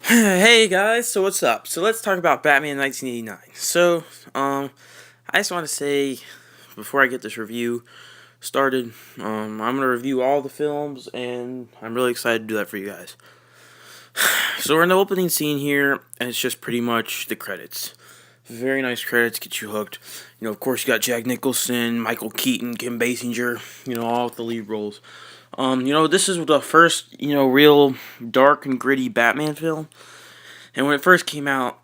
Hey guys, so what's up? So let's talk about Batman 1989. I just want to say, before I get this review started, I'm going to review all the films, and I'm really excited to do that for you guys. So we're in the opening scene here, and it's just pretty much the credits. Very nice credits, get you hooked. Of course, you got Jack Nicholson, Michael Keaton, Kim Basinger, all with the lead roles. This is the first, real dark and gritty Batman film. And when it first came out,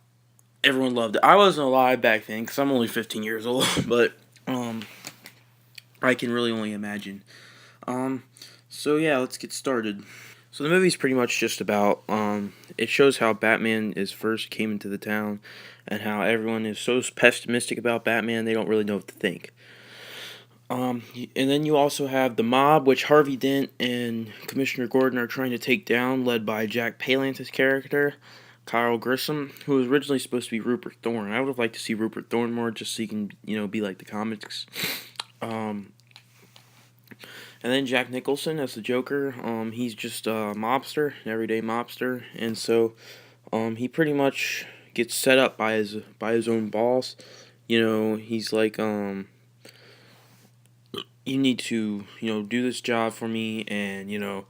everyone loved it. I wasn't alive back then because I'm only 15 years old, but um, I can really only imagine. Um, so yeah, let's get started. So the movie's pretty much just about it shows how Batman is first came into the town, and how everyone is so pessimistic about Batman they don't really know what to think. And then you also have the mob, which Harvey Dent and Commissioner Gordon are trying to take down, led by Jack Palance's character, Kyle Grissom, who was originally supposed to be Rupert Thorne. I would have liked to see Rupert Thorne more, just so he can, be like the comics. Um, and then Jack Nicholson as the Joker. He's just a mobster, an everyday mobster, and so he pretty much gets set up by his own boss. He's like, you need to, do this job for me, and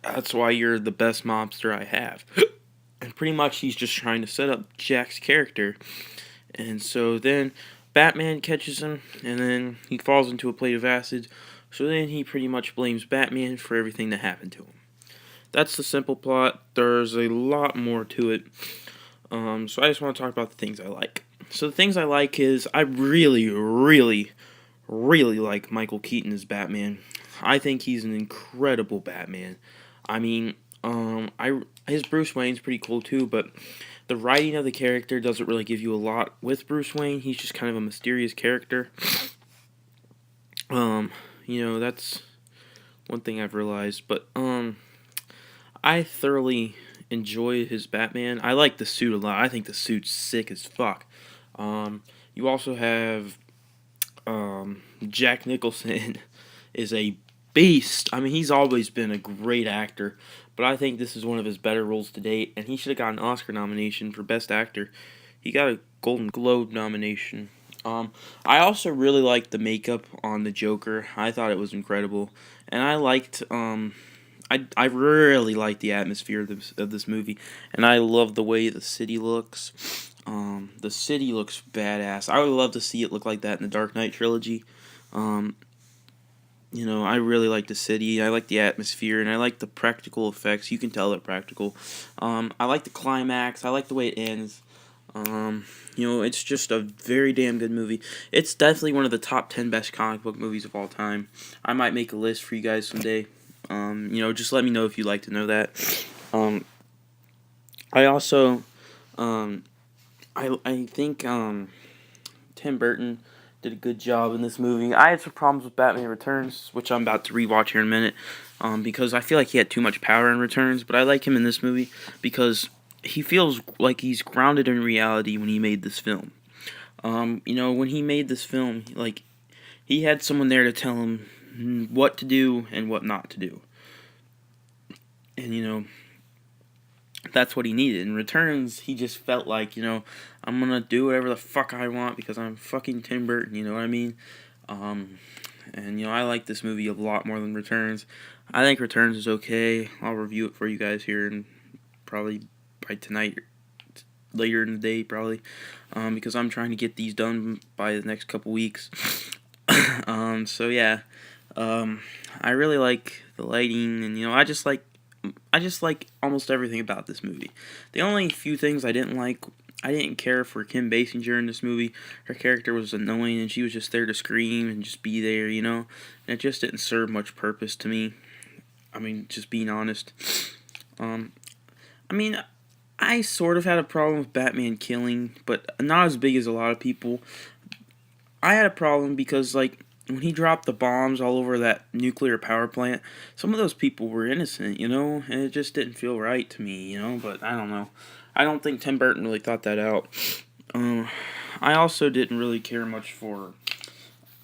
that's why you're the best mobster I have. And pretty much he's just trying to set up Jack's character. And so then Batman catches him, and then he falls into a plate of acid. So then he pretty much blames Batman for everything that happened to him. That's the simple plot. There's a lot more to it. So I just want to talk about the things I like. So the things I like is I really, really, really like Michael Keaton as Batman. I think he's an incredible Batman. I mean, his Bruce Wayne's pretty cool too, but the writing of the character doesn't really give you a lot with Bruce Wayne. He's just kind of a mysterious character. That's one thing I've realized, but I thoroughly enjoy his Batman. I like the suit a lot. I think the suit's sick as fuck. You also have Jack Nicholson is a beast. I mean, he's always been a great actor, but I think this is one of his better roles to date, and he should have got an Oscar nomination for Best Actor. He got a Golden Globe nomination. I also really liked the makeup on the Joker. I thought it was incredible, and I really like the atmosphere of this movie, and I love the way the city looks. The city looks badass. I would love to see it look like that in the Dark Knight trilogy. Um, I really like the city. I like the atmosphere, and I like the practical effects. You can tell they're practical. I like the climax. I like the way it ends. It's just a very damn good movie. It's definitely one of the top 10 best comic book movies of all time. I might make a list for you guys someday. Just let me know if you'd like to know that. I also, um, I think Tim Burton did a good job in this movie. I had some problems with Batman Returns, which I'm about to rewatch here in a minute, because I feel like he had too much power in Returns. But I like him in this movie because he feels like he's grounded in reality when he made this film. When he made this film, like he had someone there to tell him what to do and what not to do, and that's what he needed. In Returns, he just felt like, I'm gonna do whatever the fuck I want because I'm fucking Tim Burton, you know what I mean? And I like this movie a lot more than Returns. I think Returns is okay. I'll review it for you guys here and probably by tonight, later in the day, probably, because I'm trying to get these done by the next couple weeks. So yeah, I really like the lighting, and I just like almost everything about this movie. The only few things I didn't care for Kim Basinger in this movie. Her character was annoying, and she was just there to scream and just be there, And it just didn't serve much purpose to me. I mean, just being honest. Um, I mean, I sort of had a problem with Batman killing, but not as big as a lot of people. I had a problem because, like, when he dropped the bombs all over that nuclear power plant, some of those people were innocent, and it just didn't feel right to me, but I don't know. I don't think Tim Burton really thought that out. Um, I also didn't really care much for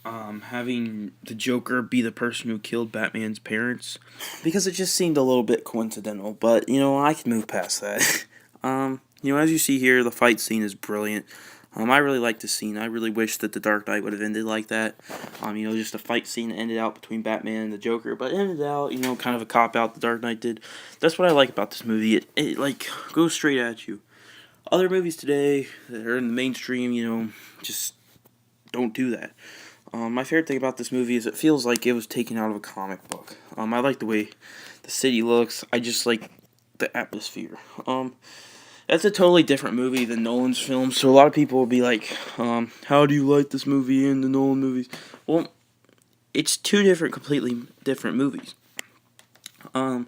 having the Joker be the person who killed Batman's parents, because it just seemed a little bit coincidental. But I can move past that. As you see here, the fight scene is brilliant. I really like the scene. I really wish that The Dark Knight would have ended like that. Just a fight scene ended out between Batman and the Joker, but it ended out, kind of a cop out. The Dark Knight did. That's what I like about this movie. It like goes straight at you. Other movies today that are in the mainstream, just don't do that. My favorite thing about this movie is it feels like it was taken out of a comic book. I like the way the city looks. I just like the atmosphere. That's a totally different movie than Nolan's films. So a lot of people will be like, how do you like this movie and the Nolan movies? Well, it's two completely different movies. I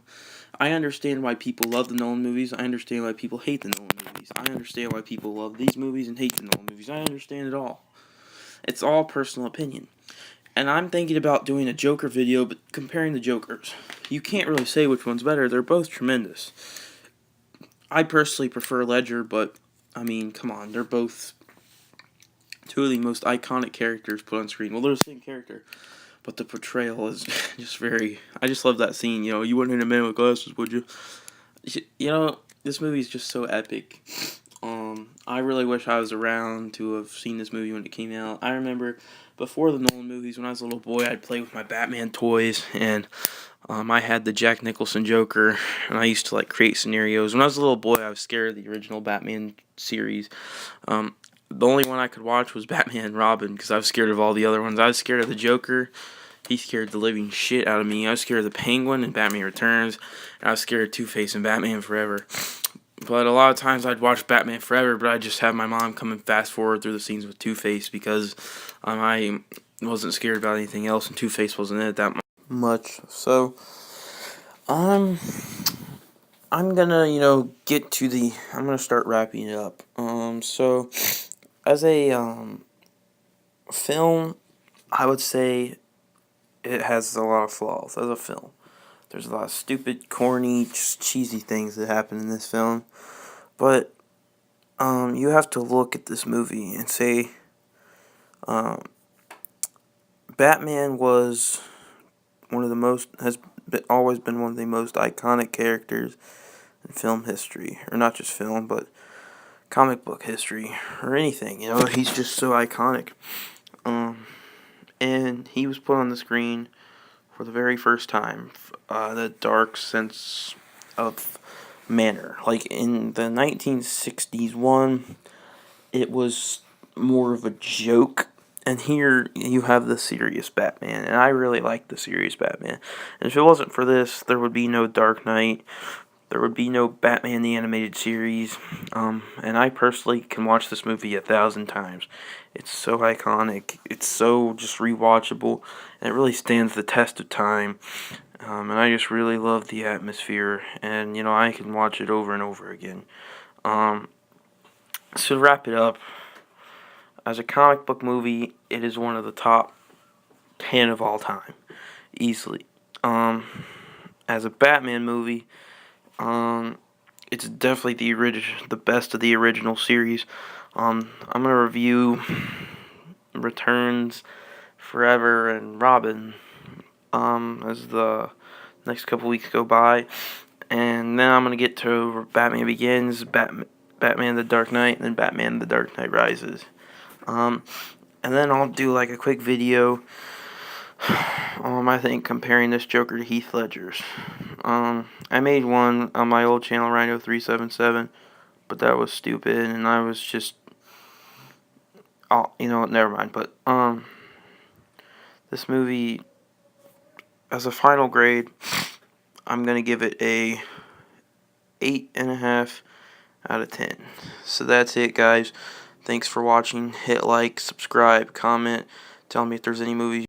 understand why people love the Nolan movies. I understand why people hate the Nolan movies. I understand why people love these movies and hate the Nolan movies. I understand it all. It's all personal opinion. And I'm thinking about doing a Joker video, but comparing the Jokers. You can't really say which one's better. They're both tremendous. I personally prefer Ledger, but, come on. They're both two of the most iconic characters put on screen. Well, they're the same character, but the portrayal is just very... I just love that scene. You wouldn't hit a man with glasses, would you? This movie is just so epic. I really wish I was around to have seen this movie when it came out. I remember before the Nolan movies, when I was a little boy, I'd play with my Batman toys, and I had the Jack Nicholson Joker, and I used to create scenarios. When I was a little boy, I was scared of the original Batman series. The only one I could watch was Batman and Robin, because I was scared of all the other ones. I was scared of the Joker. He scared the living shit out of me. I was scared of the Penguin in Batman Returns, and I was scared of Two-Face in Batman Forever. But a lot of times I'd watch Batman Forever, but I'd just have my mom come and fast forward through the scenes with Two-Face because I wasn't scared about anything else, and Two-Face wasn't in it that much. So, I'm gonna, get to I'm gonna start wrapping it up. So, as a, film, I would say it has a lot of flaws as a film. There's a lot of stupid, corny, just cheesy things that happen in this film. But you have to look at this movie and say Batman was always been one of the most iconic characters in film history. Or not just film, but comic book history. Or anything, he's just so iconic. And he was put on the screen for the very first time, the dark sense of manner. Like in the 1960s one, it was more of a joke, and here you have the serious Batman, and I really like the serious Batman. And if it wasn't for this, there would be no Dark Knight, there would be no Batman the Animated Series, and I personally can watch this movie 1,000 times. It's so iconic, it's so just rewatchable, and it really stands the test of time, and I just really love the atmosphere, and, I can watch it over and over again. So to wrap it up, as a comic book movie, it is one of the top 10 of all time, easily. As a Batman movie, it's definitely the best of the original series. I'm gonna review Returns, Forever, and Robin as the next couple weeks go by, and then I'm gonna get to Batman Begins, Batman the Dark Knight, and then Batman the Dark Knight Rises. And then I'll do a quick video. I think comparing this Joker to Heath Ledger's. I made one on my old channel, Rhino377, but that was stupid, and I was just, never mind. But this movie, as a final grade, I'm gonna give it a 8.5 out of 10. So that's it, guys. Thanks for watching. Hit like, subscribe, comment, tell me if there's any movies